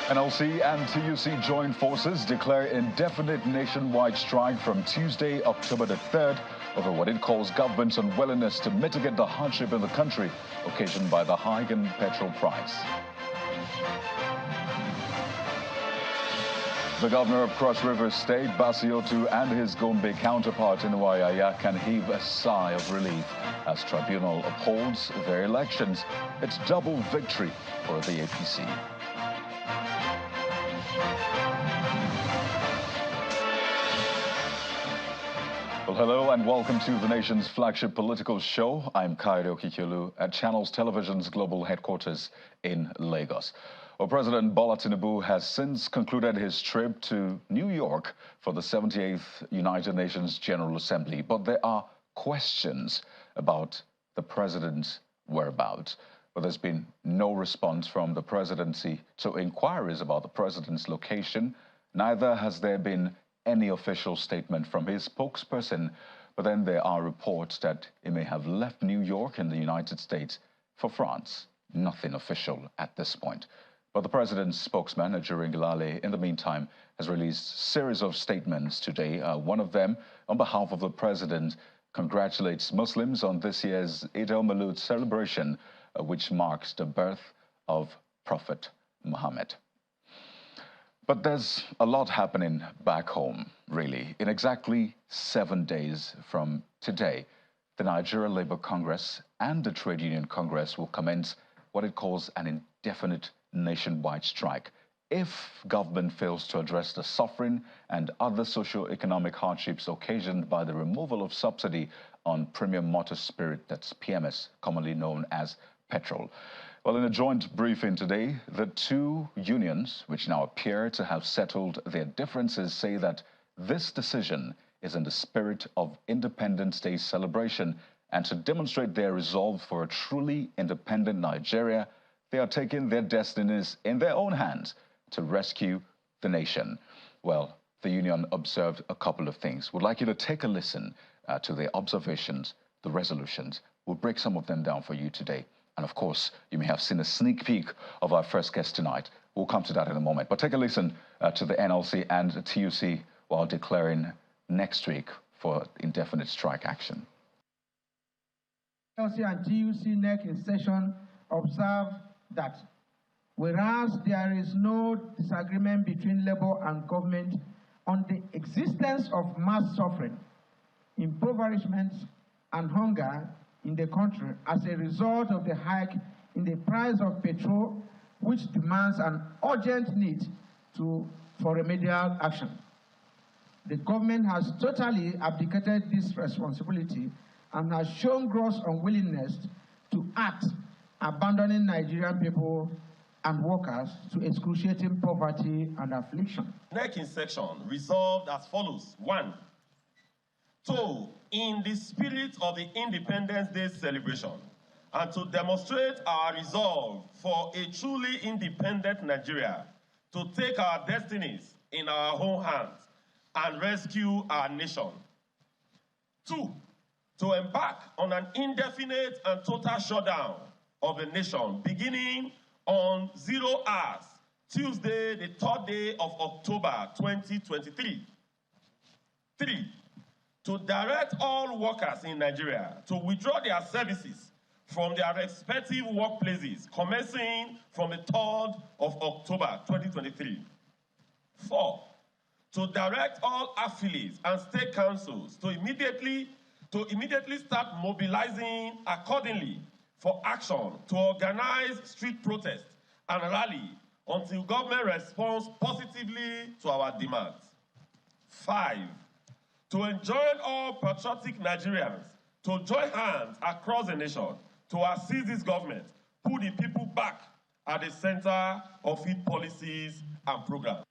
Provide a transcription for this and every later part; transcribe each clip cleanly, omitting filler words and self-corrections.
NLC and TUC join forces declare indefinite nationwide strike from Tuesday, October the 3rd, over what it calls government's unwillingness to mitigate the hardship in the country occasioned by the hike in petrol price. The governor of Cross River State, Basiotu, and his Gombe counterpart in Wayaya can heave a sigh of relief as Tribunal upholds their elections. It's double victory for the APC. Well, hello and welcome to the nation's flagship political show. I'm Kairo Kikiolu at Channels Television's global headquarters in Lagos. Well, President Bola Tinubu has since concluded his trip to New York for the 78th United Nations General Assembly, but there are questions about the president's whereabouts. But there's been no response from the presidency to inquiries about the president's location. Neither has there been any official statement from his spokesperson, but then there are reports that he may have left New York in the United States for France. Nothing official at this point. But the president's spokesman, Ajuri Ngelale, in the meantime, has released a series of statements today. One of them, on behalf of the president, congratulates Muslims on this year's Eid al-Maulud celebration, which marks the birth of Prophet Muhammad. But there's a lot happening back home, really. In exactly 7 days from today, the Nigeria Labour Congress and the Trade Union Congress will commence what it calls an indefinite nationwide strike if government fails to address the suffering and other socio-economic hardships occasioned by the removal of subsidy on premium motor spirit, that's PMS, commonly known as petrol. Well, in a joint briefing today, the two unions, which now appear to have settled their differences, say that this decision is in the spirit of Independence Day celebration, and to demonstrate their resolve for a truly independent Nigeria, they are taking their destinies in their own hands to rescue the nation. Well, the union observed a couple of things. We'd like you to take a listen to their observations, the resolutions. We'll break some of them down for you today. And of course, you may have seen a sneak peek of our first guest tonight. We'll come to that in a moment. But take a listen to the NLC and the TUC while declaring next week for indefinite strike action. NLC and TUC NEC in session observe that whereas there is no disagreement between labor and government on the existence of mass suffering, impoverishment, and hunger in the country as a result of the hike in the price of petrol, which demands an urgent need for remedial action. The government has totally abdicated this responsibility and has shown gross unwillingness to act, abandoning Nigerian people and workers to excruciating poverty and affliction. NEC in section resolved as follows. 1. So, in the spirit of the Independence Day celebration, and to demonstrate our resolve for a truly independent Nigeria, to take our destinies in our own hands and rescue our nation. 2. To embark on an indefinite and total shutdown of the nation beginning on 0 hours, Tuesday, the 3rd day of October 2023. 3. To direct all workers in Nigeria to withdraw their services from their respective workplaces commencing from the 3rd of October 2023. 4. To direct all affiliates and state councils to immediately start mobilizing accordingly for action to organize street protests and rally until government responds positively to our demands. 5. To enjoin all patriotic Nigerians to join hands across the nation to assist this government, put the people back at the center of its policies and programs.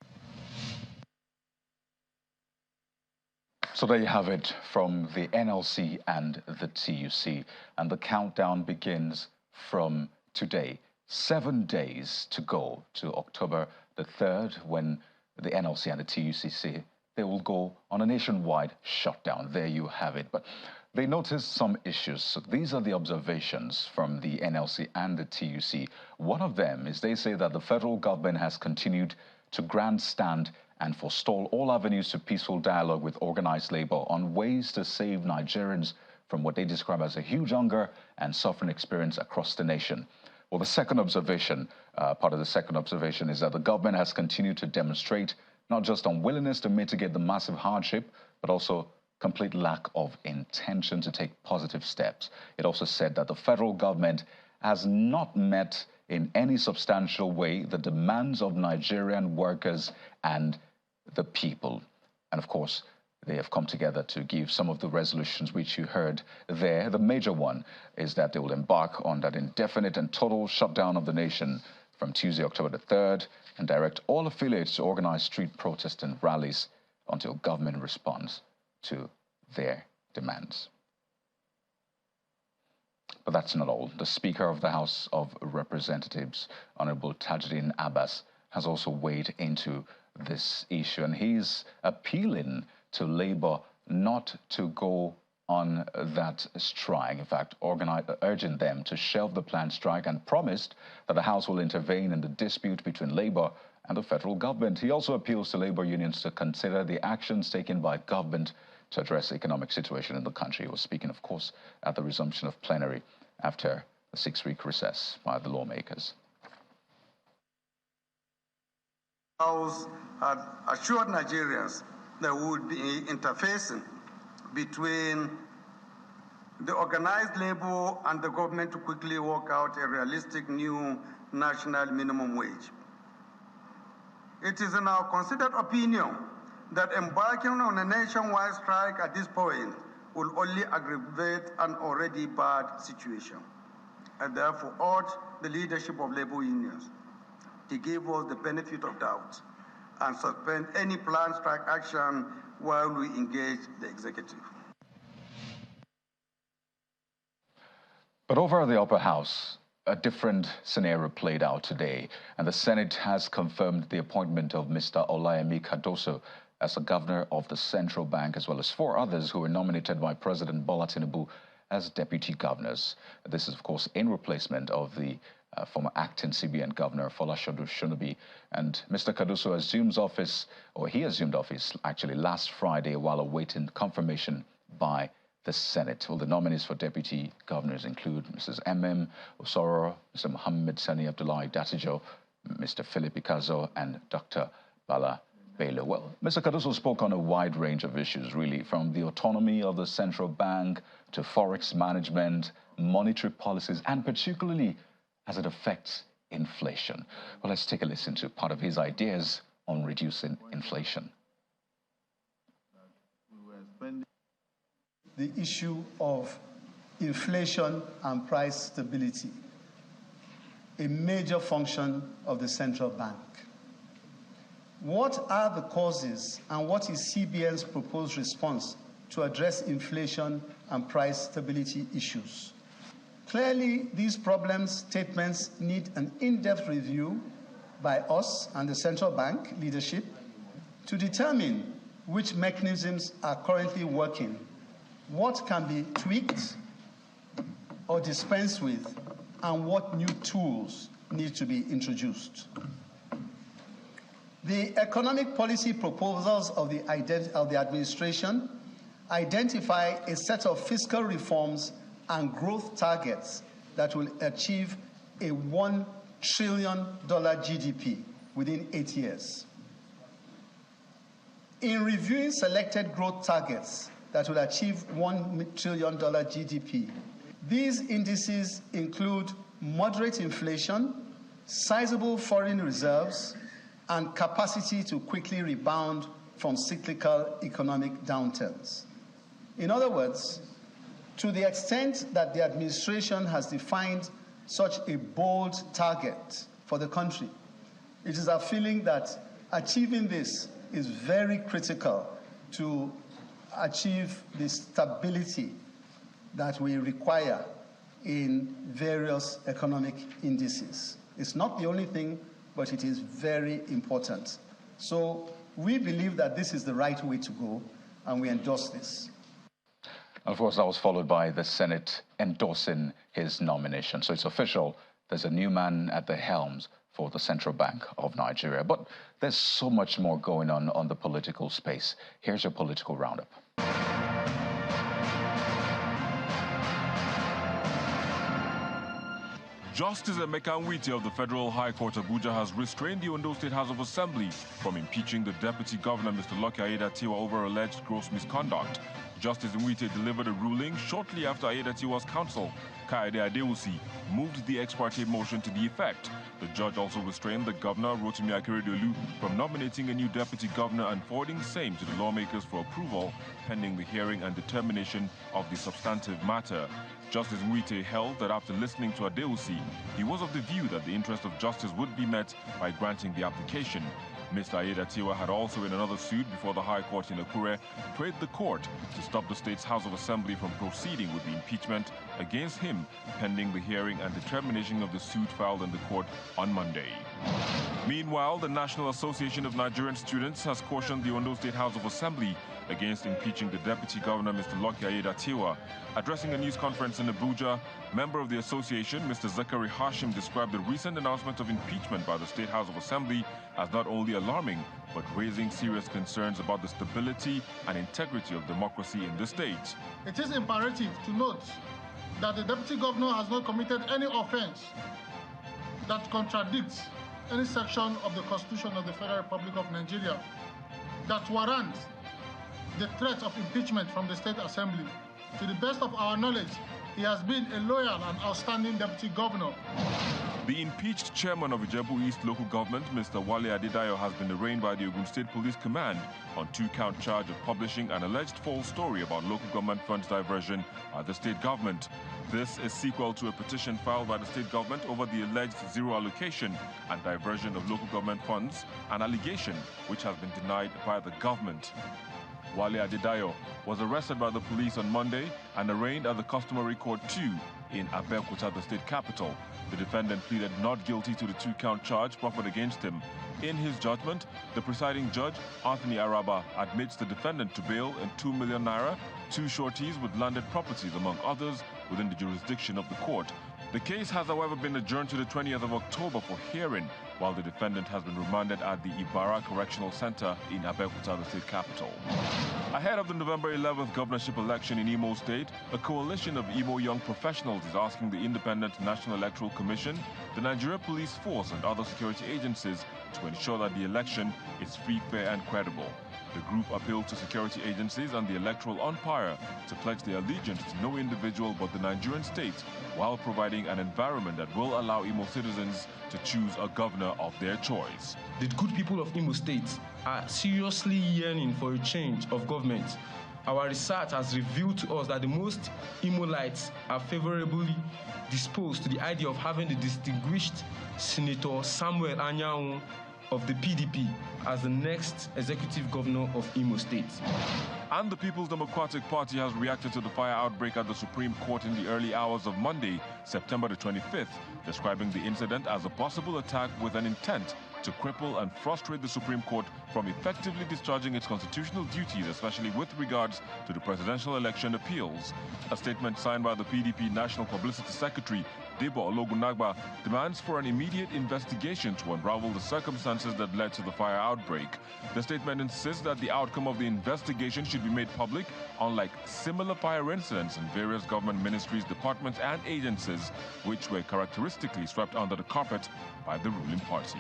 So there you have it from the NLC and the TUC. And the countdown begins from today. 7 days to go to October the 3rd, when the NLC and the TUC say they will go on a nationwide shutdown. There you have it. But They noticed some issues. So these are the observations from the NLC and the TUC. One of them is they say that the federal government has continued to grandstand and forestall all avenues to peaceful dialogue with organized labor on ways to save Nigerians from what they describe as a huge hunger and suffering experience across the nation. Well, the second observation, part of the second observation is that the government has continued to demonstrate not just unwillingness to mitigate the massive hardship, but also complete lack of intention to take positive steps. It also said that the federal government has not met in any substantial way the demands of Nigerian workers and the people. And of course, they have come together to give some of the resolutions which you heard there. The major one is that they will embark on that indefinite and total shutdown of the nation from Tuesday, October the 3rd, and direct all affiliates to organize street protests and rallies until government responds to their demands. But that's not all. The Speaker of the House of Representatives, Honorable Tajuddin Abbas, has also weighed into this issue, and he's appealing to Labour not to go on that strike. In fact, urging them to shelve the planned strike, and promised that the House will intervene in the dispute between Labour and the federal government. He also appeals to Labour unions to consider the actions taken by government to address the economic situation in the country. He was speaking, of course, at the resumption of plenary after a 6-week recess by the lawmakers. House had assured Nigerians there would be interfacing between the organized labor and the government to quickly work out a realistic new national minimum wage. It is in our considered opinion that embarking on a nationwide strike at this point will only aggravate an already bad situation. I therefore urge the leadership of labor unions to give us the benefit of doubt and suspend any planned strike action while we engage the executive. But over at the upper house, a different scenario played out today, and the Senate has confirmed the appointment of Mr. Olayemi Cardoso as the governor of the central bank, as well as 4 others who were nominated by President Bola Tinubu as deputy governors. This is, of course, in replacement of the former acting CBN governor, Folashodu Shonubi. And Mr. Cardoso assumes office, or he assumed office actually last Friday, while awaiting confirmation by the Senate. Well, the nominees for deputy governors include Mrs. M.M. Osoro, Mr. Mohammed Sani Abdullahi Datijo, Mr. Philip Ikazo, and Dr. Bala Bello. Well, Mr. Cardoso spoke on a wide range of issues, really, from the autonomy of the central bank to forex management, monetary policies, and particularly as it affects inflation. Well, let's take a listen to part of his ideas on reducing inflation. The issue of inflation and price stability, a major function of the central bank. What are the causes and what is CBN's proposed response to address inflation and price stability issues? Clearly, these problem statements need an in-depth review by us and the central bank leadership to determine which mechanisms are currently working, what can be tweaked or dispensed with, and what new tools need to be introduced. The economic policy proposals of the administration identify a set of fiscal reforms and growth targets that will achieve a $1 trillion GDP within 8 years. In reviewing selected growth targets that will achieve $1 trillion GDP, these indices include moderate inflation, sizable foreign reserves, and capacity to quickly rebound from cyclical economic downturns. In other words, to the extent that the administration has defined such a bold target for the country, it is our feeling that achieving this is very critical to achieve the stability that we require in various economic indices. It's not the only thing, but it is very important. So we believe that this is the right way to go, and we endorse this. And of course, that was followed by the Senate endorsing his nomination. So it's official, there's a new man at the helms for the Central Bank of Nigeria. But there's so much more going on the political space. Here's your political roundup. Justice Emeka Nwite of the Federal High Court Abuja has restrained the Ondo State House of Assembly from impeaching the Deputy Governor, Mr. Lucky Aiyedatiwa, over alleged gross misconduct. Justice Nwite delivered a ruling shortly after Aiyedatiwa's counsel, Kaede Adewusi, moved the ex parte motion to the effect. The judge also restrained the governor, Rotimi Akeredolu, from nominating a new deputy governor and forwarding same to the lawmakers for approval, pending the hearing and determination of the substantive matter. Justice Nwite held that after listening to Adewusi, he was of the view that the interest of justice would be met by granting the application. Mr. Aiyedatiwa had also, in another suit before the High Court in Akure, prayed the court to stop the state's House of Assembly from proceeding with the impeachment against him, pending the hearing and determination of the suit filed in the court on Monday. Meanwhile, the National Association of Nigerian Students has cautioned the Ondo State House of Assembly against impeaching the Deputy Governor, Mr. Lucky Aiyedatiwa. Addressing a news conference in Abuja, member of the association, Mr. Zakari Hashim, described the recent announcement of impeachment by the State House of Assembly as not only alarming, but raising serious concerns about the stability and integrity of democracy in the state. It is imperative to note that the Deputy Governor has not committed any offense that contradicts any section of the Constitution of the Federal Republic of Nigeria that warrants the threat of impeachment from the State Assembly. To the best of our knowledge, he has been a loyal and outstanding Deputy Governor. The impeached chairman of Ijebu East local government, Mr. Wale Adedayo, has been arraigned by the Ogun State Police Command on 2-count charge of publishing an alleged false story about local government funds diversion by the state government. This is sequel to a petition filed by the state government over the alleged zero allocation and diversion of local government funds, an allegation which has been denied by the government. Wale Adedayo was arrested by the police on Monday and arraigned at the customary court 2 in Abeokuta, the state capital. The defendant pleaded not guilty to the 2-count charge proffered against him. In his judgment, the presiding judge, Anthony Araba, admits the defendant to bail and 2 million naira, 2 shorties with landed properties, among others, within the jurisdiction of the court. The case has, however, been adjourned to the 20th of October for hearing, while the defendant has been remanded at the Ibarra Correctional Center in Abeokuta, the state capital. Ahead of the November 11th governorship election in Imo State, a coalition of Imo young professionals is asking the Independent National Electoral Commission, the Nigeria Police Force, and other security agencies to ensure that the election is free, fair, and credible. The group appealed to security agencies and the electoral umpire to pledge their allegiance to no individual but the Nigerian state, while providing an environment that will allow Imo citizens to choose a governor of their choice. The good people of Imo State are seriously yearning for a change of government. Our research has revealed to us that the most Imolites are favorably disposed to the idea of having the distinguished Senator Samuel Anyanwu of the PDP as the next executive governor of Imo State. And the People's Democratic Party has reacted to the fire outbreak at the Supreme Court in the early hours of Monday, September the 25th, describing the incident as a possible attack with an intent to cripple and frustrate the Supreme Court from effectively discharging its constitutional duties, especially with regards to the presidential election appeals. A statement signed by the PDP National Publicity Secretary, Debo Ologunagba, demands for an immediate investigation to unravel the circumstances that led to the fire outbreak. The statement insists that the outcome of the investigation should be made public, unlike similar fire incidents in various government ministries, departments, and agencies, which were characteristically swept under the carpet by the ruling party.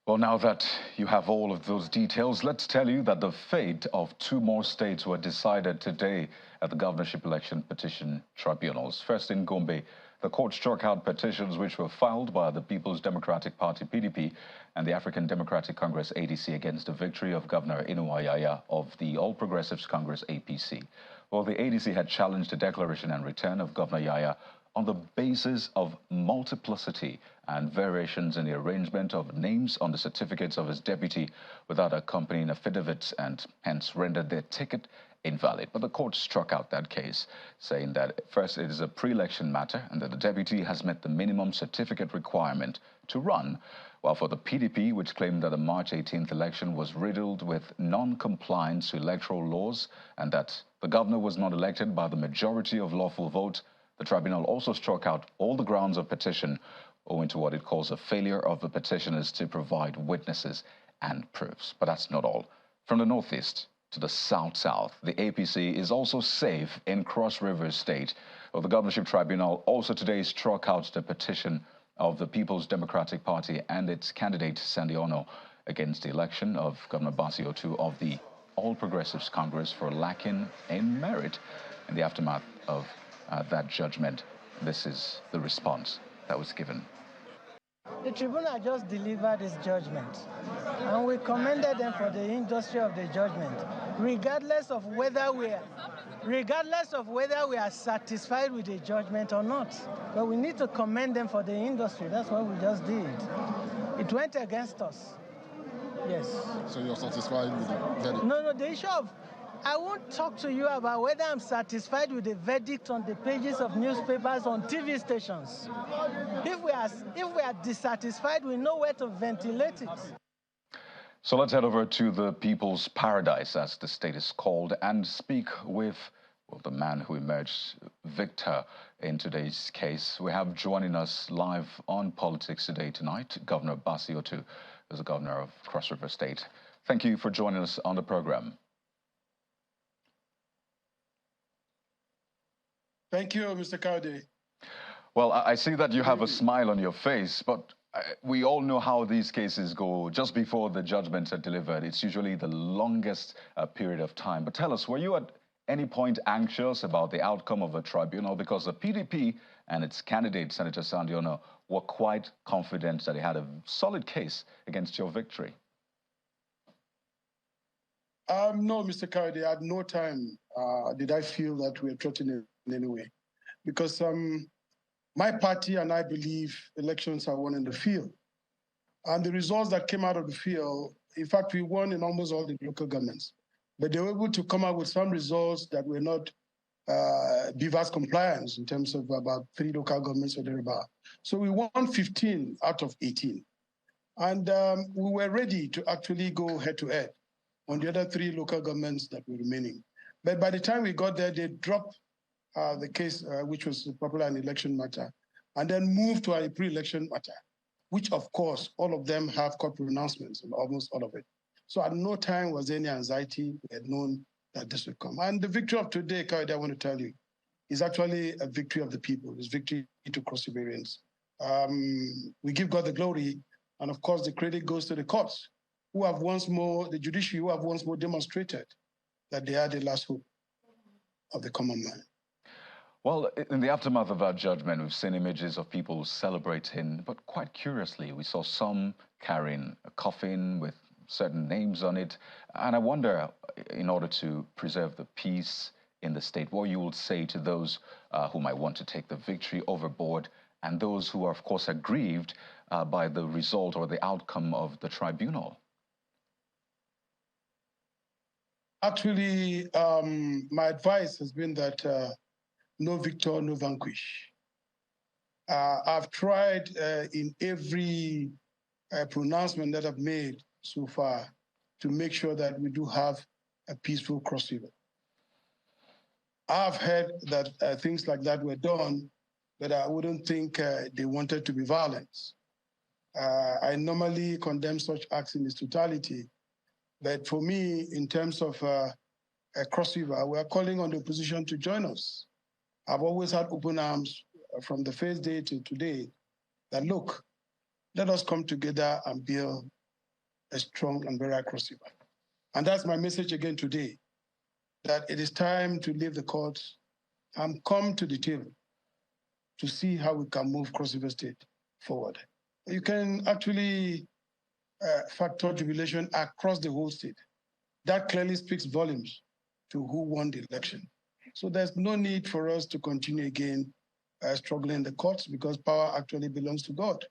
Well, now that you have all of those details, let's tell you that the fate of 2 more states were decided today at the governorship election petition tribunals. First in Gombe, the court struck out petitions which were filed by the People's Democratic Party, PDP, and the African Democratic Congress, ADC, against the victory of Governor Inuwa Yahaya of the All Progressives Congress, APC. Well, the ADC had challenged the declaration and return of Governor Yahaya on the basis of multiplicity and variations in the arrangement of names on the certificates of his deputy without accompanying affidavits, and hence rendered their ticket invalid. But the court struck out that case, saying that first, it is a pre-election matter and that the deputy has met the minimum certificate requirement to run, while for the PDP, which claimed that the March 18th election was riddled with non-compliance to electoral laws and that the governor was not elected by the majority of lawful vote, the tribunal also struck out all the grounds of petition owing to what it calls a failure of the petitioners to provide witnesses and proofs. But that's not all. From the northeast to the south-south, the APC is also safe in Cross River State. Well, the governorship tribunal also today struck out the petition of the People's Democratic Party and its candidate, Sandy Ono, against the election of Governor Bassey Otu of the All Progressives Congress for lacking in merit. In the aftermath of that judgment, this is the response that was given. The tribunal just delivered its judgment, and we commended them for the industry of the judgment, regardless of whether we are satisfied with the judgment or not. But we need to commend them for the industry. That's what we just did. It went against us. Yes. So you're satisfied with the verdict? No, the issue of, I won't talk to you about whether I'm satisfied with the verdict on the pages of newspapers, on TV stations. If we are dissatisfied, we know where to ventilate it. So let's head over to the People's Paradise, as the state is called, and speak with the man who emerged victor in today's case. We have joining us live on Politics Today tonight, Governor Bassey Otu, who's the governor of Cross River State. Thank you for joining us on the program. Thank you, Mr. Cowday. Well, I see that you have a smile on your face, but we all know how these cases go. Just before the judgments are delivered, it's usually the longest period of time. But tell us, were you at any point anxious about the outcome of a tribunal? Because the PDP and its candidate, Senator Sandy Ono, were quite confident that they had a solid case against your victory. No, Mr. Cowday, at no time did I feel that we were threatened in any way. Because my party and I believe elections are won in the field. And the results that came out of the field, in fact, we won in almost all the local governments. But they were able to come out with some results that were not BVAS compliance in terms of about 3 local governments or thereabout. So we won 15 out of 18. And we were ready to actually go head-to-head on the other 3 local governments that were remaining. But by the time we got there, they dropped the case, which was popular an election matter, and then moved to a pre-election matter, which, of course, all of them have court pronouncements, almost all of it. So at no time was there any anxiety. We had known that this would come. And the victory of today, Kayode, I want to tell you, is actually a victory of the people. It's victory to Cross Riverians. We give God the glory, and of course, the credit goes to the courts, who have once more, the judiciary, who have once more demonstrated that they are the last hope of the common man. Well, in the aftermath of that judgment, we've seen images of people celebrating, but quite curiously, we saw some carrying a coffin with certain names on it. And I wonder, in order to preserve the peace in the state, what you would say to those who might want to take the victory overboard and those who are, of course, aggrieved by the result or the outcome of the tribunal? Actually, my advice has been that no victor, no vanquish. I've tried in every pronouncement that I've made so far to make sure that we do have a peaceful Cross River. I've heard that things like that were done, but I wouldn't think they wanted to be violence. I normally condemn such acts in its totality, but for me, in terms of a Cross River, we are calling on the opposition to join us. I've always had open arms from the first day to today that, look, let us come together and build a strong and very Cross River. And that's my message again today, that it is time to leave the courts and come to the table to see how we can move Cross River State forward. You can actually factor jubilation across the whole state. That clearly speaks volumes to who won the election. So there's no need for us to continue again struggling in the courts, because power actually belongs to God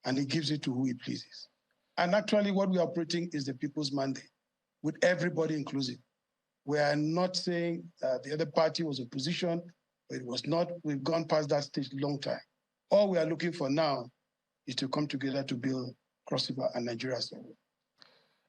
and he gives it to who he pleases. And actually what we are operating is the people's mandate, with everybody inclusive. We are not saying the other party was opposition, but it was not. We've gone past that stage long time. All we are looking for now is to come together to build Cross River and Nigeria.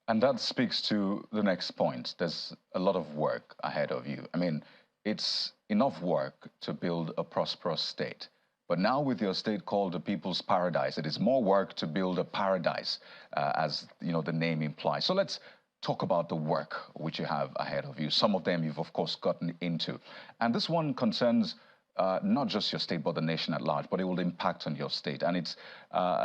And that speaks to the next point. There's a lot of work ahead of you. I mean, it's enough work to build a prosperous state. But now with your state called the People's Paradise, it is more work to build a paradise, as the name implies. So let's talk about the work which you have ahead of you. Some of them you've, of course, gotten into. And this one concerns not just your state, but the nation at large, but it will impact on your state. And it's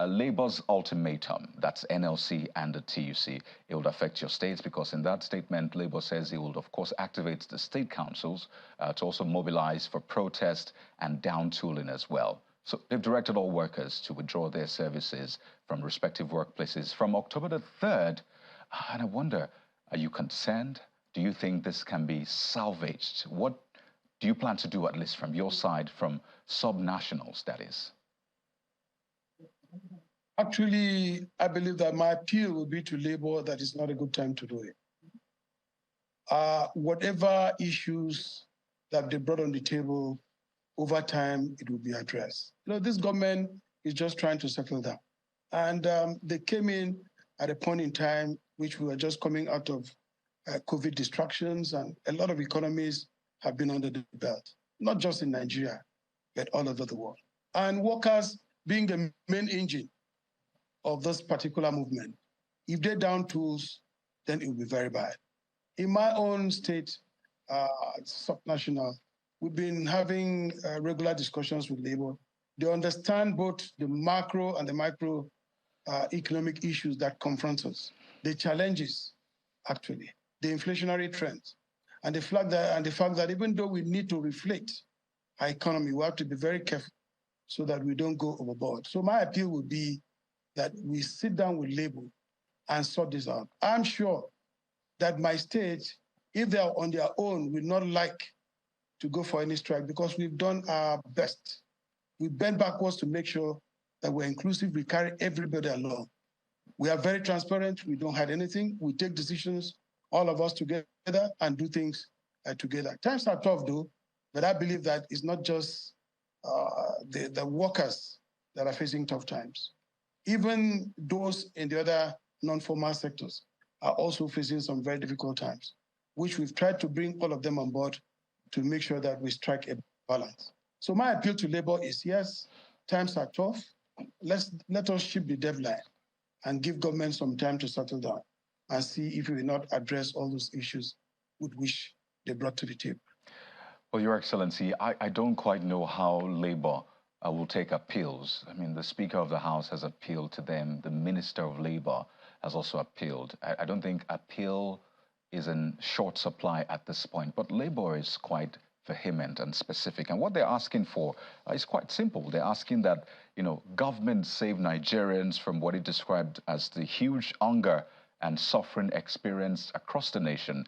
Labour's ultimatum, that's NLC and the TUC. It will affect your states because in that statement, Labour says it will, of course, activate the state councils to also mobilize for protest and down-tooling as well. So they've directed all workers to withdraw their services from respective workplaces from October the 3rd. And I wonder, are you concerned? Do you think this can be salvaged? What do you plan to do, at least from your side, from sub-nationals, that is? Actually, I believe that my appeal will be to Labour that it's not a good time to do it. Whatever issues that they brought on the table, over time, it will be addressed. This government is just trying to settle down. And they came in at a point in time which we were just coming out of COVID distractions, and a lot of economies have been under the belt, not just in Nigeria, but all over the world. And workers being the main engine of this particular movement, if they're down tools, then it will be very bad. In my own state, subnational, we've been having regular discussions with Labour. They understand both the macro and the micro economic issues that confront us, the challenges, actually, the inflationary trends, and the fact that even though we need to reflect our economy, we have to be very careful so that we don't go overboard. So my appeal would be that we sit down with Labour and sort this out. I'm sure that my state, if they are on their own, will not like to go for any strike because we've done our best. We bend backwards to make sure that we're inclusive, we carry everybody along. We are very transparent, we don't hide anything, we take decisions, all of us together, and do things together. Times are tough though, but I believe that it's not just the workers that are facing tough times. Even those in the other non-formal sectors are also facing some very difficult times, which we've tried to bring all of them on board to make sure that we strike a balance. So my appeal to Labour is, yes, times are tough. Let us ship the deadline and give government some time to settle down and see if we will not address all those issues with which they brought to the table. Well, Your Excellency, I don't quite know how Labour will take appeals. I mean, the Speaker of the House has appealed to them. The Minister of Labour has also appealed. I don't think appeal is in short supply at this point, but Labour is quite vehement and specific. And what they're asking for is quite simple. They're asking that, government save Nigerians from what it described as the huge hunger and suffering experienced across the nation,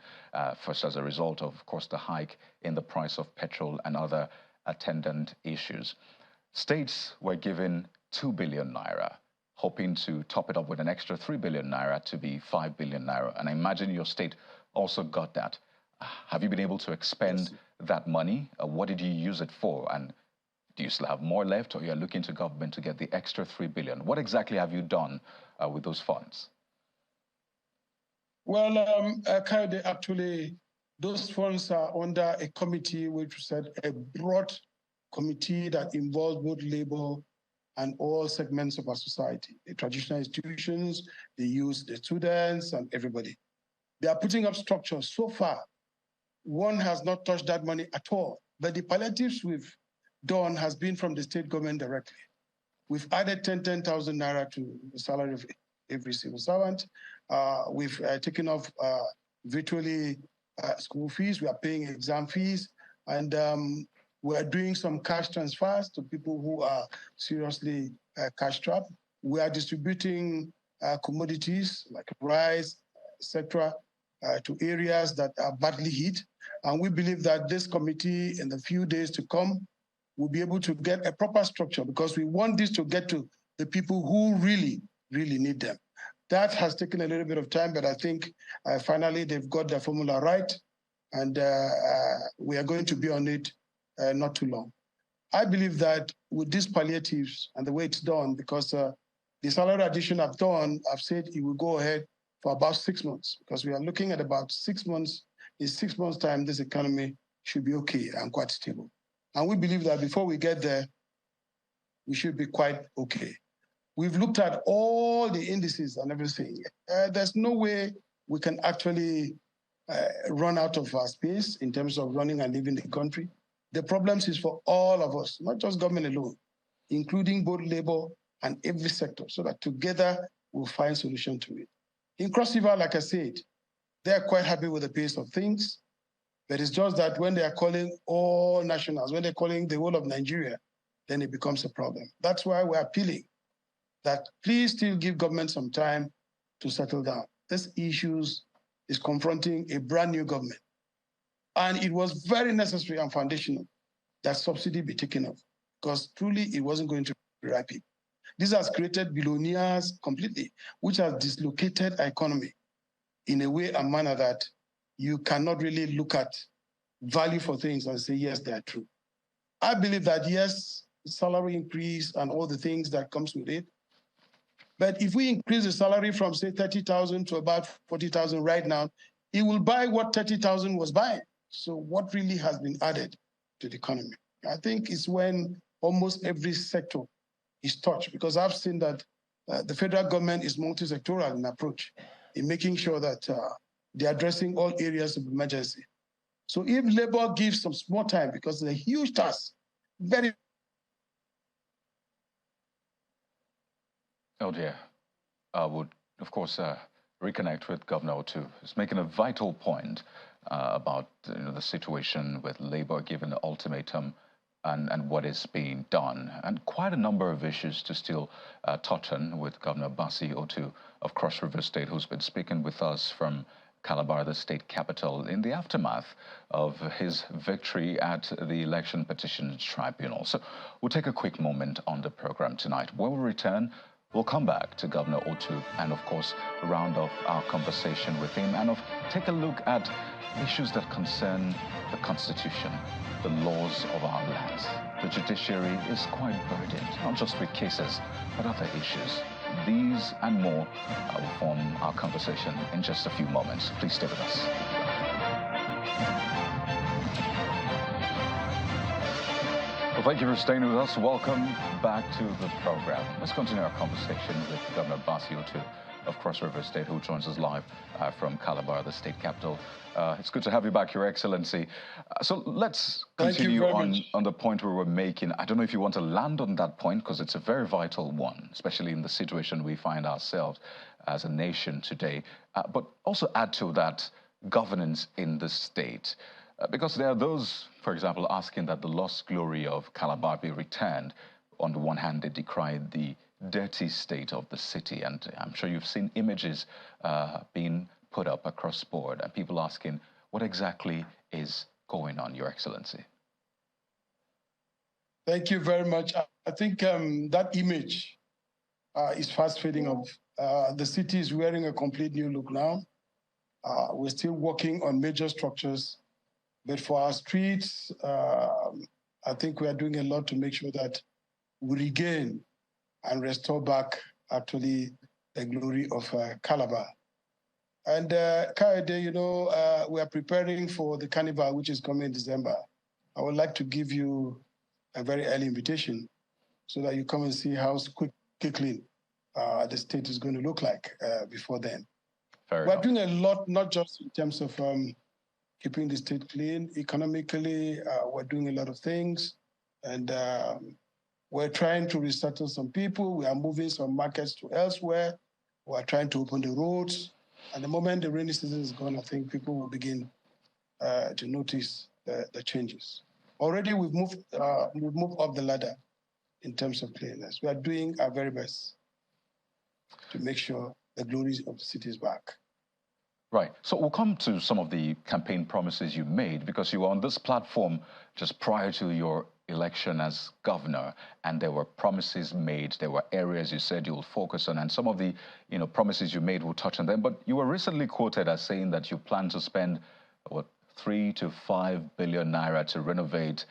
first as a result of course, the hike in the price of petrol and other attendant issues. States were given 2 billion naira, hoping to top it up with an extra 3 billion naira to be 5 billion naira. And I imagine your state also got that. Have you been able to expend that money? What did you use it for? And do you still have more left, or you're looking to government to get the extra 3 billion? What exactly have you done with those funds? Well, Kayode, actually, those funds are under a committee, which said a broad committee that involves both Labour and all segments of our society, the traditional institutions, the youth, the students, and everybody. They are putting up structures. So far, one has not touched that money at all. But the palliatives we've done has been from the state government directly. We've added 10,000 naira to the salary of every civil servant. We've taken off virtually school fees. We are paying exam fees. And we are doing some cash transfers to people who are seriously cash-strapped. We are distributing commodities like rice, etc., to areas that are badly hit. And we believe that this committee, in the few days to come, will be able to get a proper structure because we want this to get to the people who really, really need them. That has taken a little bit of time, but I think finally they've got the formula right. and we are going to be on it not too long. I believe that with these palliatives and the way it's done, because the salary addition I've done, I've said it will go ahead for about 6 months, because we are looking at about 6 months. In 6 months' time, this economy should be okay and quite stable. And we believe that before we get there, we should be quite okay. We've looked at all the indices and everything. There's no way we can actually run out of our space in terms of running and living the country. The problems is for all of us, not just government alone, including both labor and every sector, so that together we'll find solution to it. In Cross River, like I said, they're quite happy with the pace of things, but it's just that when they are calling all nationals, when they're calling the whole of Nigeria, then it becomes a problem. That's why we're appealing that please still give government some time to settle down. This issues is confronting a brand new government. And it was very necessary and foundational that subsidy be taken off, because truly it wasn't going to be rapid. This has created billionaires completely, which has dislocated our economy in a way and manner that you cannot really look at value for things and say, yes, they are true. I believe that, yes, salary increase and all the things that comes with it. But if we increase the salary from, say, 30,000 to about 40,000 right now, it will buy what 30,000 was buying. So what really has been added to the economy? I think it's when almost every sector is touched, because I've seen that the federal government is multi-sectoral in approach in making sure that they're addressing all areas of emergency. So if labor gives some small time, because it's a huge task, very. Oh dear. I would, of course, reconnect with Governor Otu. He's making a vital point about the situation with labor given the ultimatum and what is being done, and quite a number of issues to still touch on with Governor Basi Otu of Cross River State, who's been speaking with us from Calabar, the state capital, in the aftermath of his victory at the Election Petitions Tribunal. So we'll take a quick moment on the program tonight. When we return, we'll come back to Governor Otu and, of course, round off our conversation with him and take a look at issues that concern the Constitution, the laws of our lands. The judiciary is quite burdened, not just with cases, but other issues. These and more will form our conversation in just a few moments. Please stay with us. Well, thank you for staying with us. Welcome back to the program. Let's continue our conversation with Governor Basi Otu of Cross River State, who joins us live from Calabar, the state capital. It's good to have you back, Your Excellency. So let's continue on the point we were making. I don't know if you want to land on that point, because it's a very vital one, especially in the situation we find ourselves as a nation today. But also add to that governance in the state. Because there are those, for example, asking that the lost glory of Calabar be returned. On the one hand, they decry the dirty state of the city, and I'm sure you've seen images being put up across the board, and people asking what exactly is going on, Your Excellency. Thank you very much. I think that image is fast fading off. The city is wearing a complete new look now. We're still working on major structures. But for our streets, I think we are doing a lot to make sure that we regain and restore back, actually, the glory of Calabar. And Kaede, we are preparing for the carnival, which is coming in December. I would like to give you a very early invitation so that you come and see how quickly the state is going to look like before then. We're doing a lot, not just in terms of keeping the state clean. Economically, we're doing a lot of things. And we're trying to resettle some people. We are moving some markets to elsewhere. We're trying to open the roads. And the moment the rainy season is gone, I think people will begin to notice the changes. Already we've moved up the ladder in terms of cleanliness. We are doing our very best to make sure the glory of the city is back. Right. So we'll come to some of the campaign promises you made, because you were on this platform just prior to your election as governor, and there were promises made. There were areas you said you'll focus on, and some of the promises you made, we'll touch on them. But you were recently quoted as saying that you plan to spend, what, 3 to 5 billion naira to renovate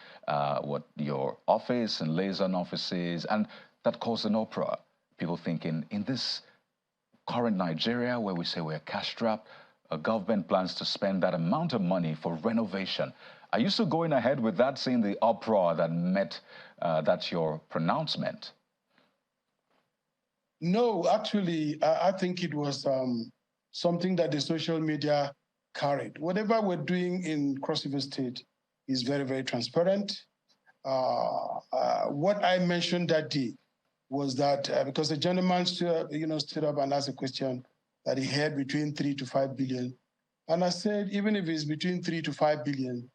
your office and liaison offices, and that caused an uproar. People thinking, in this current Nigeria where we say we're cash-strapped, a government plans to spend that amount of money for renovation. Are you still going ahead with that, seeing the uproar that met that's your pronouncement? No, actually, I think it was something that the social media carried. Whatever we're doing in Cross River State is very, very transparent. What I mentioned that day was that because the gentleman stood up and asked a question that he had between 3 to 5 billion. And I said, even if it's between 3 to 5 billion,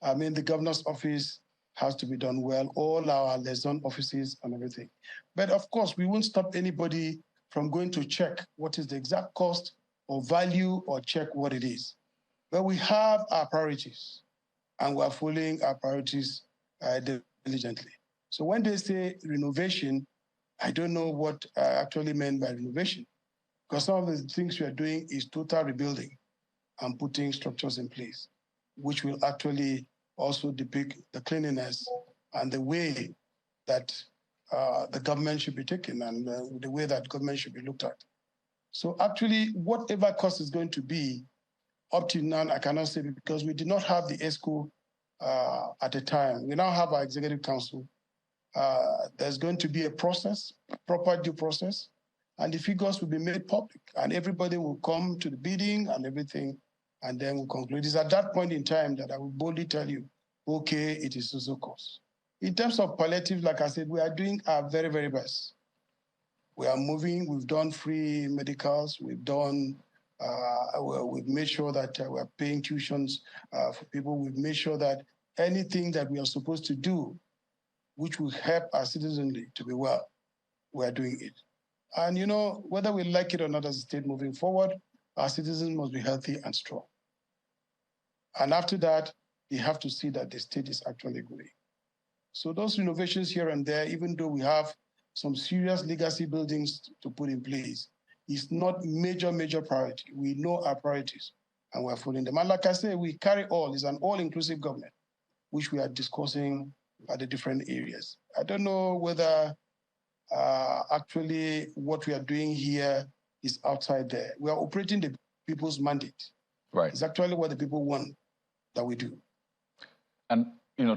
I mean, the governor's office has to be done well, all our liaison offices and everything. But of course, we won't stop anybody from going to check what is the exact cost or value or check what it is. But we have our priorities and we're following our priorities diligently. So when they say renovation, I don't know what actually meant by renovation, because some of the things we are doing is total rebuilding and putting structures in place, which will actually also depict the cleanliness and the way that the government should be taken and the way that government should be looked at. So actually, whatever cost is going to be, up to now, I cannot say because we did not have the ESCO at the time. We now have our Executive Council. There's going to be a process, proper due process, and the figures will be made public, and everybody will come to the bidding and everything, and then we'll conclude. It's at that point in time that I will boldly tell you, okay, it is also cost. In terms of palliative, like I said, we are doing our very, very best. We are moving, we've done free medicals, we've made sure that we're paying tuitions for people, we've made sure that anything that we are supposed to do, which will help our citizenry to be well, we are doing it. And whether we like it or not as a state moving forward, our citizens must be healthy and strong. And after that, they have to see that the state is actually growing. So those renovations here and there, even though we have some serious legacy buildings to put in place, is not major priority. We know our priorities and we're following them. And like I say, we carry all, it's an all-inclusive government, which we are discussing at the different areas. I don't know whether actually what we are doing here is outside there. We are operating the people's mandate. Right. It's actually what the people want that we do. And,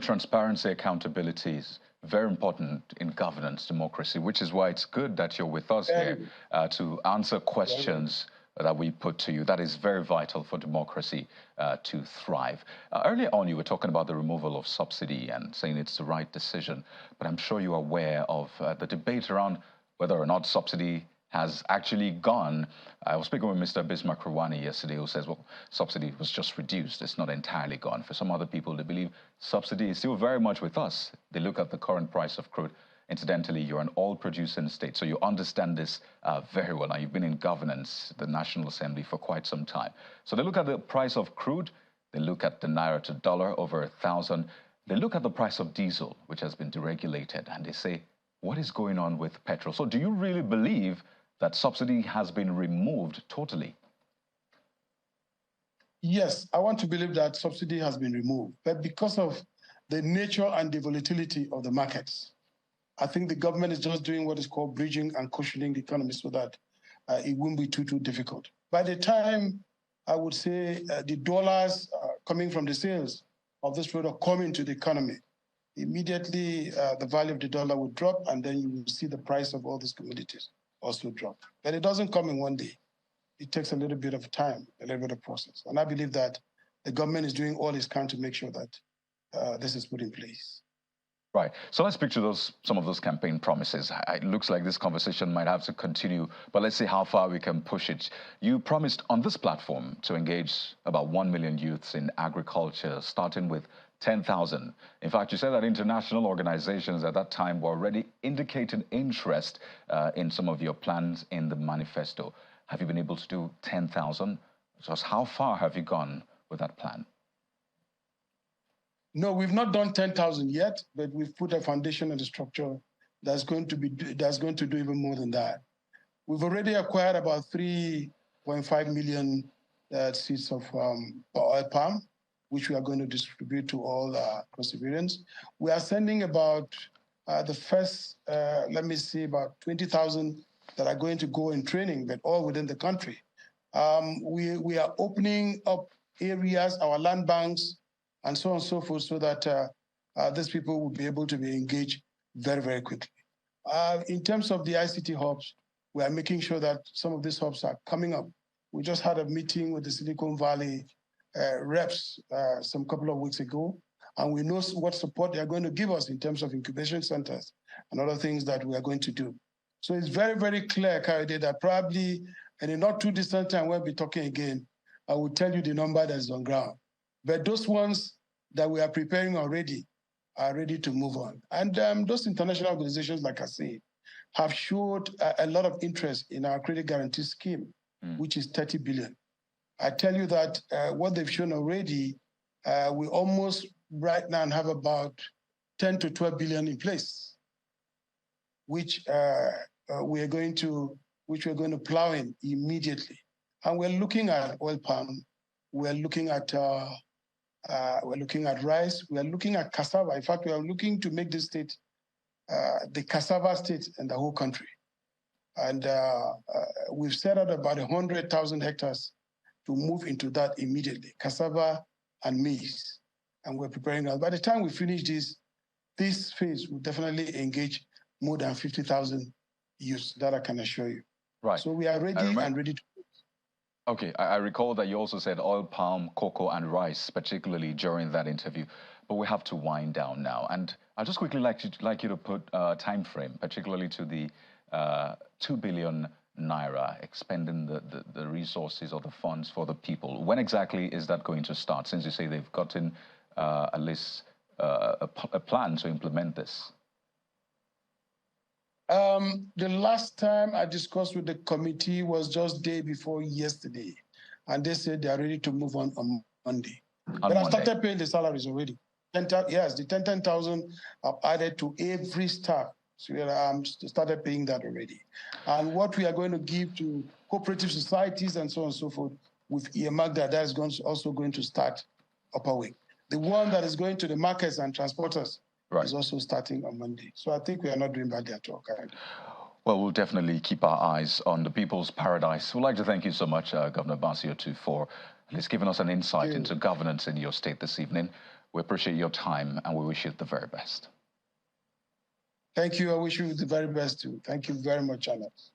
transparency, accountability is very important in governance, democracy, which is why it's good that you're with us here to answer questions that we put to you. That is very vital for democracy to thrive. Earlier on, you were talking about the removal of subsidy and saying it's the right decision, but I'm sure you're aware of the debate around whether or not subsidy has actually gone. I was speaking with Mr. Bismarck Rawani yesterday, who says, well, subsidy was just reduced. It's not entirely gone. For some other people, they believe subsidy is still very much with us. They look at the current price of crude. Incidentally, you're an oil-producing state, so you understand this very well. Now, you've been in governance, the National Assembly, for quite some time. So they look at the price of crude. They look at the naira to dollar over 1,000. They look at the price of diesel, which has been deregulated, and they say, what is going on with petrol? So do you really believe that subsidy has been removed totally? Yes, I want to believe that subsidy has been removed, but because of the nature and the volatility of the markets, I think the government is just doing what is called bridging and cushioning the economy so that it won't be too difficult. By the time, I would say, the dollars coming from the sales of this product come into the economy, immediately the value of the dollar would drop, and then you will see the price of all these commodities also drop. But it doesn't come in one day. It takes a little bit of time, a little bit of process. And I believe that the government is doing all it can to make sure that this is put in place. Right. So let's picture some of those campaign promises. It looks like this conversation might have to continue, but let's see how far we can push it. You promised on this platform to engage about 1 million youths in agriculture, starting with 10,000. In fact, you said that international organizations at that time were already indicating interest in some of your plans in the manifesto. Have you been able to do 10,000? Just how far have you gone with that plan? No, we've not done 10,000 yet, but we've put a foundation and a structure that's going to do even more than that. We've already acquired about 3.5 million seeds of oil palm. which we are going to distribute to all civilians. We are sending about the first, about 20,000 that are going to go in training, but all within the country. We are opening up areas, our land banks, and so on and so forth, so that these people will be able to be engaged very, very quickly. In terms of the ICT hubs, we are making sure that some of these hubs are coming up. We just had a meeting with the Silicon Valley reps some couple of weeks ago, and we know what support they are going to give us in terms of incubation centers and other things that we are going to do. So it's very, very clear, Kayode, that probably in a not too distant time, we'll be talking again. I will tell you the number that's on ground. But those ones that we are preparing already are ready to move on. And those international organizations, like I say, have showed a lot of interest in our credit guarantee scheme, which is 30 billion. I tell you that what they've shown already, we almost right now have about 10 to 12 billion in place, which we're going to plow in immediately. And we're looking at oil palm, we're looking at rice, we're looking at cassava. In fact, we are looking to make this state the cassava state in the whole country. And we've set out about 100,000 hectares to move into that immediately, cassava and maize. And we're preparing now. By the time we finish this phase will definitely engage more than 50,000 youths, that I can assure you. Right. So we are ready and ready to. Okay, I recall that you also said oil palm, cocoa, and rice, particularly during that interview. But we have to wind down now. And I'd just quickly like you to put a time frame, particularly to the 2 billion naira, expending the resources or the funds for the people. When exactly is that going to start, since you say they've gotten at least a plan to implement this? The last time I discussed with the committee was just day before yesterday. And they said they are ready to move on Monday. But I started paying the salaries already. Yes, the 10,000 I've added to every staff. So we started paying that already. And what we are going to give to cooperative societies and so on and so forth, with earmarked that is also going to start upper week. The one that is going to the markets and transporters is also starting on Monday. So I think we are not doing badly at all currently. Well, we'll definitely keep our eyes on the people's paradise. We'd like to thank you so much, Governor Bassey Otu, for at least giving us an insight into governance in your state this evening. We appreciate your time and we wish you the very best. Thank you. I wish you the very best too. Thank you very much, Alex.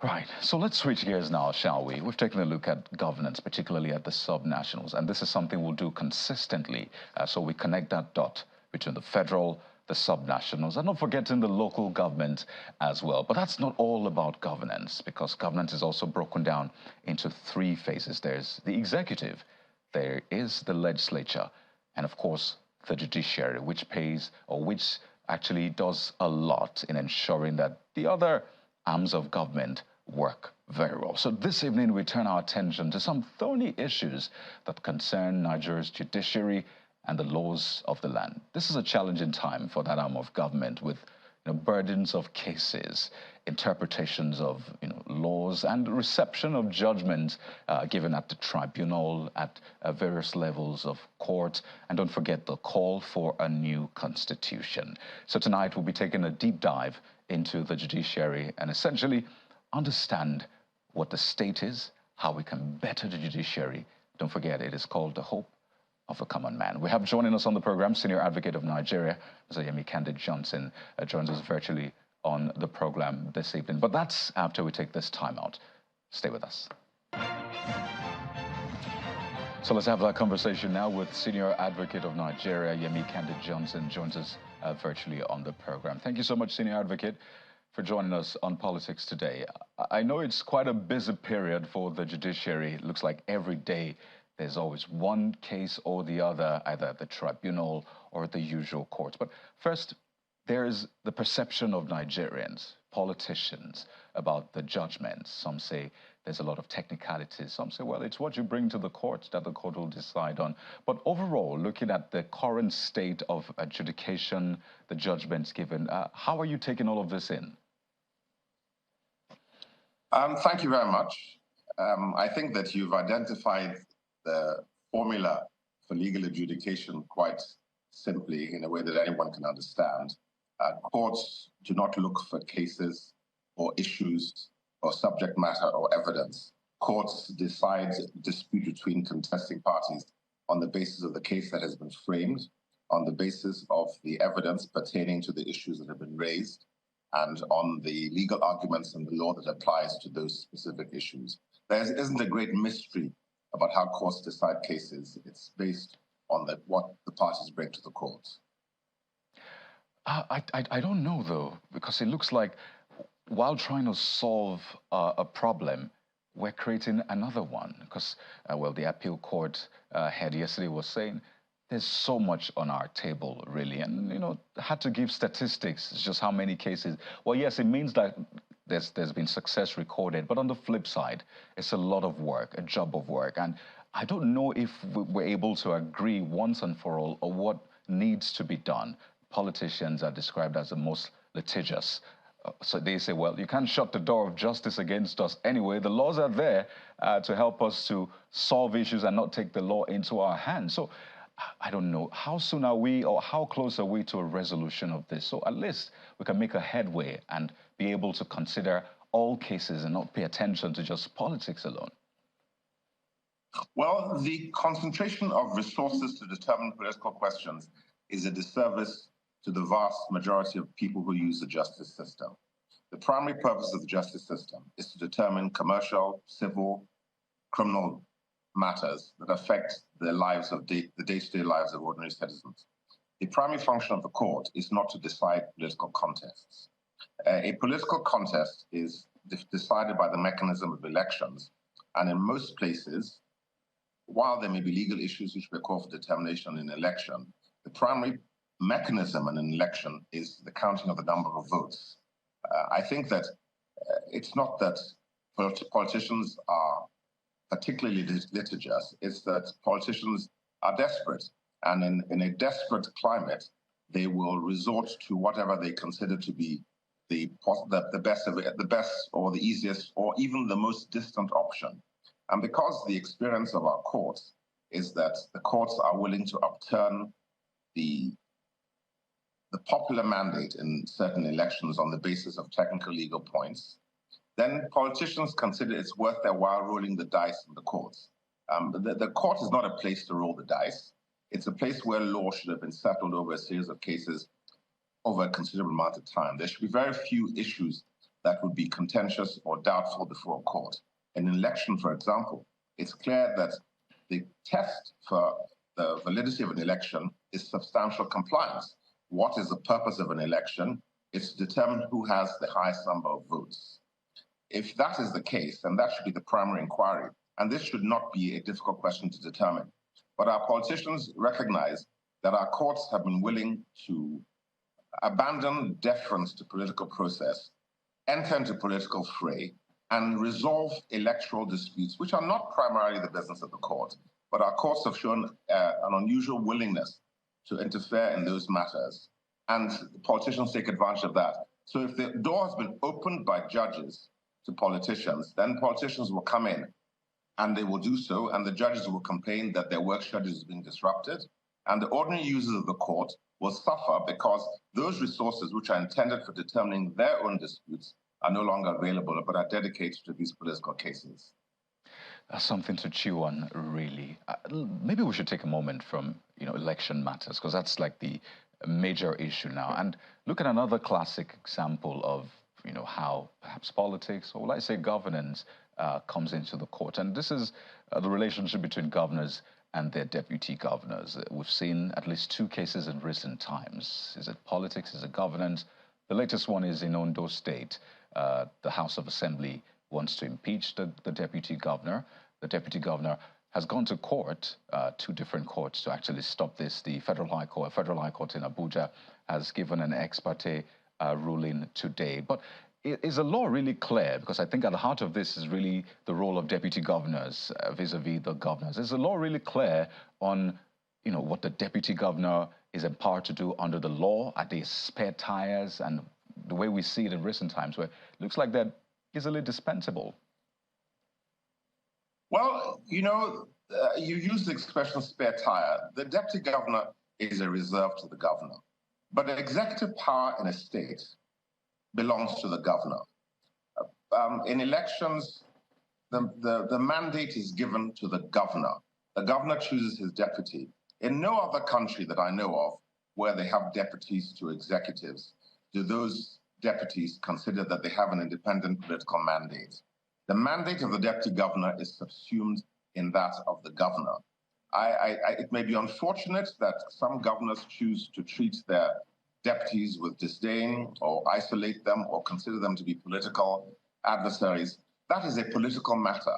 Right, so let's switch gears now, shall we? We've taken a look at governance, particularly at the subnationals, and this is something we'll do consistently, so we connect that dot between the federal, the subnationals, and not forgetting the local government as well. But that's not all about governance, because governance is also broken down into three phases. There's the executive, there is the legislature, and of course, the judiciary, which actually does a lot in ensuring that the other arms of government work very well. So this evening, we turn our attention to some thorny issues that concern Nigeria's judiciary and the laws of the land. This is a challenging time for that arm of government with burdens of cases, interpretations of laws, and reception of judgments given at the tribunal, at various levels of court, and don't forget the call for a new constitution. So tonight we'll be taking a deep dive into the judiciary and essentially understand what the state is, how we can better the judiciary. Don't forget, it is called the hope of a common man. We have joining us on the program, Senior Advocate of Nigeria, Mr. Yemi Kande-Johnson, joins us virtually on the program this evening. But that's after we take this time out. Stay with us. So let's have that conversation now with Senior Advocate of Nigeria, Yemi Kande-Johnson, joins us virtually on the program. Thank you so much, Senior Advocate, for joining us on Politics Today. I know it's quite a busy period for the judiciary. It looks like every day there's always one case or the other, either at the tribunal or the usual courts. But first, there's the perception of Nigerians, politicians, about the judgments. Some say there's a lot of technicalities. Some say, well, it's what you bring to the court that the court will decide on. But overall, looking at the current state of adjudication, the judgments given, how are you taking all of this in? Thank you very much. I think that you've identified the formula for legal adjudication quite simply in a way that anyone can understand. Courts do not look for cases or issues or subject matter or evidence. Courts decide dispute between contesting parties on the basis of the case that has been framed, on the basis of the evidence pertaining to the issues that have been raised, and on the legal arguments and the law that applies to those specific issues. There isn't a great mystery about how courts decide cases. It's based on what the parties bring to the courts. I don't know, though, because it looks like while trying to solve a problem, we're creating another one. Because, well, the appeal court head yesterday was saying there's so much on our table, really. And, you know, had to give statistics, it's just how many cases. Well, yes, it means that there's been success recorded. But on the flip side, it's a lot of work, a job of work. And I don't know if we're able to agree once and for all on what needs to be done. Politicians are described as the most litigious. So they say, well, you can't shut the door of justice against us anyway. The laws are there to help us to solve issues and not take the law into our hands. So I don't know, how soon are we or how close are we to a resolution of this? So at least we can make a headway and be able to consider all cases and not pay attention to just politics alone. Well, the concentration of resources to determine political questions is a disservice to the vast majority of people who use the justice system. The primary purpose of the justice system is to determine commercial, civil, criminal matters that affect the lives of the day-to-day lives of ordinary citizens. The primary function of the court is not to decide political contests. A political contest is decided by the mechanism of elections, and in most places, while there may be legal issues which may call for determination in an election, the primary mechanism in an election is the counting of the number of votes. I think that it's not that politicians are particularly litigious, it's that politicians are desperate. And in a desperate climate, they will resort to whatever they consider to be the best or the easiest or even the most distant option. And because the experience of our courts is that the courts are willing to upturn the popular mandate in certain elections on the basis of technical legal points, then politicians consider it's worth their while rolling the dice in the courts. The court is not a place to roll the dice. It's a place where law should have been settled over a series of cases over a considerable amount of time. There should be very few issues that would be contentious or doubtful before a court. In an election, for example, it's clear that the test for the validity of an election is substantial compliance. What is the purpose of an election? It's to determine who has the highest number of votes. If that is the case, then that should be the primary inquiry. And this should not be a difficult question to determine. But our politicians recognize that our courts have been willing to abandon deference to political process, enter into political fray, and resolve electoral disputes, which are not primarily the business of the court. But our courts have shown an unusual willingness to interfere in those matters. And the politicians take advantage of that. So if the door has been opened by judges to politicians, then politicians will come in and they will do so, and the judges will complain that their work schedule is being disrupted, and the ordinary users of the court will suffer because those resources which are intended for determining their own disputes are no longer available, but are dedicated to these political cases. That's something to chew on, really. Maybe we should take a moment from, election matters, because that's like the major issue now, and look at another classic example of, how perhaps politics, or let's say governance, comes into the court. And this is the relationship between governors and their deputy governors. We've seen at least 2 cases in recent times. Is it politics? Is it governance? The latest one is in Ondo State. The House of Assembly wants to impeach the deputy governor. The deputy governor has gone to court, 2 different courts, to actually stop this. The Federal High Court in Abuja has given an ex parte ruling today. But is the law really clear? Because I think at the heart of this is really the role of deputy governors vis-a-vis the governors. Is the law really clear on, what the deputy governor is empowered to do under the law? Are they spare tires? And the way we see it in recent times, where it looks like they're easily dispensable. Well, you use the expression spare tire. The deputy governor is a reserve to the governor. But the executive power in a state belongs to the governor. In elections, the mandate is given to the governor. The governor chooses his deputy. In no other country that I know of where they have deputies to executives, do those deputies consider that they have an independent political mandate. The mandate of the deputy governor is subsumed in that of the governor. It may be unfortunate that some governors choose to treat their deputies with disdain or isolate them or consider them to be political adversaries. That is a political matter.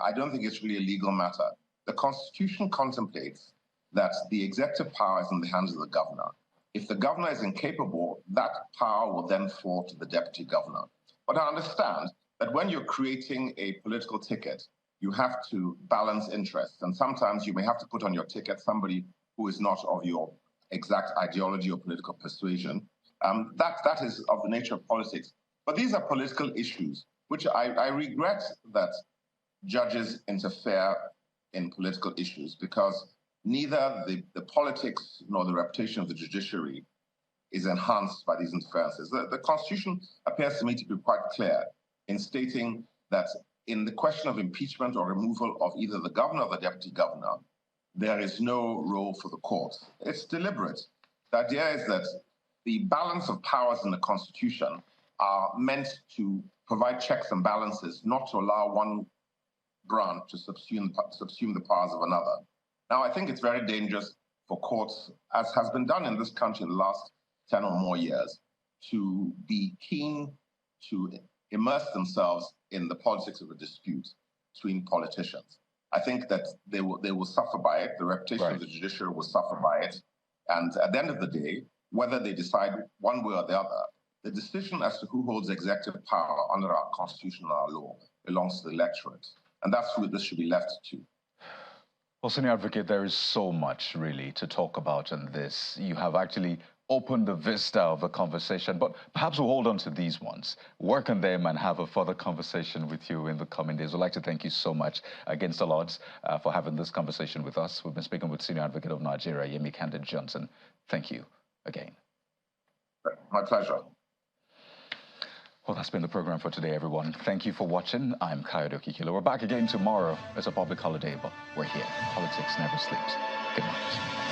I don't think it's really a legal matter. The Constitution contemplates that the executive power is in the hands of the governor. If the governor is incapable, that power will then fall to the deputy governor. But I understand that when you're creating a political ticket, you have to balance interests. And sometimes you may have to put on your ticket somebody who is not of your exact ideology or political persuasion. That is of the nature of politics. But these are political issues, which I regret that judges interfere in political issues, because neither the politics nor the reputation of the judiciary is enhanced by these interferences. The Constitution appears to me to be quite clear in stating that in the question of impeachment or removal of either the governor or the deputy governor, there is no role for the courts. It's deliberate. The idea is that the balance of powers in the Constitution are meant to provide checks and balances, not to allow one branch to subsume the powers of another. Now, I think it's very dangerous for courts, as has been done in this country in the last 10 or more years, to be keen to immerse themselves in the politics of a dispute between politicians. I think that they will suffer by it. The reputation of the judiciary will suffer by it. And at the end of the day, whether they decide one way or the other, the decision as to who holds executive power under our Constitution and our law belongs to the electorate. And that's who this should be left to. Well, Senior Advocate, there is so much really to talk about in this. You have actually opened the vista of a conversation, but perhaps we'll hold on to these ones, work on them and have a further conversation with you in the coming days. We'd like to thank you so much, Against All Odds, for having this conversation with us. We've been speaking with Senior Advocate of Nigeria, Yemi Candid Johnson. Thank you again. My pleasure. Well, that's been the program for today, everyone. Thank you for watching. I'm Kayode Okikilo. We're back again tomorrow. It's a public holiday, but we're here. Politics never sleeps. Good night.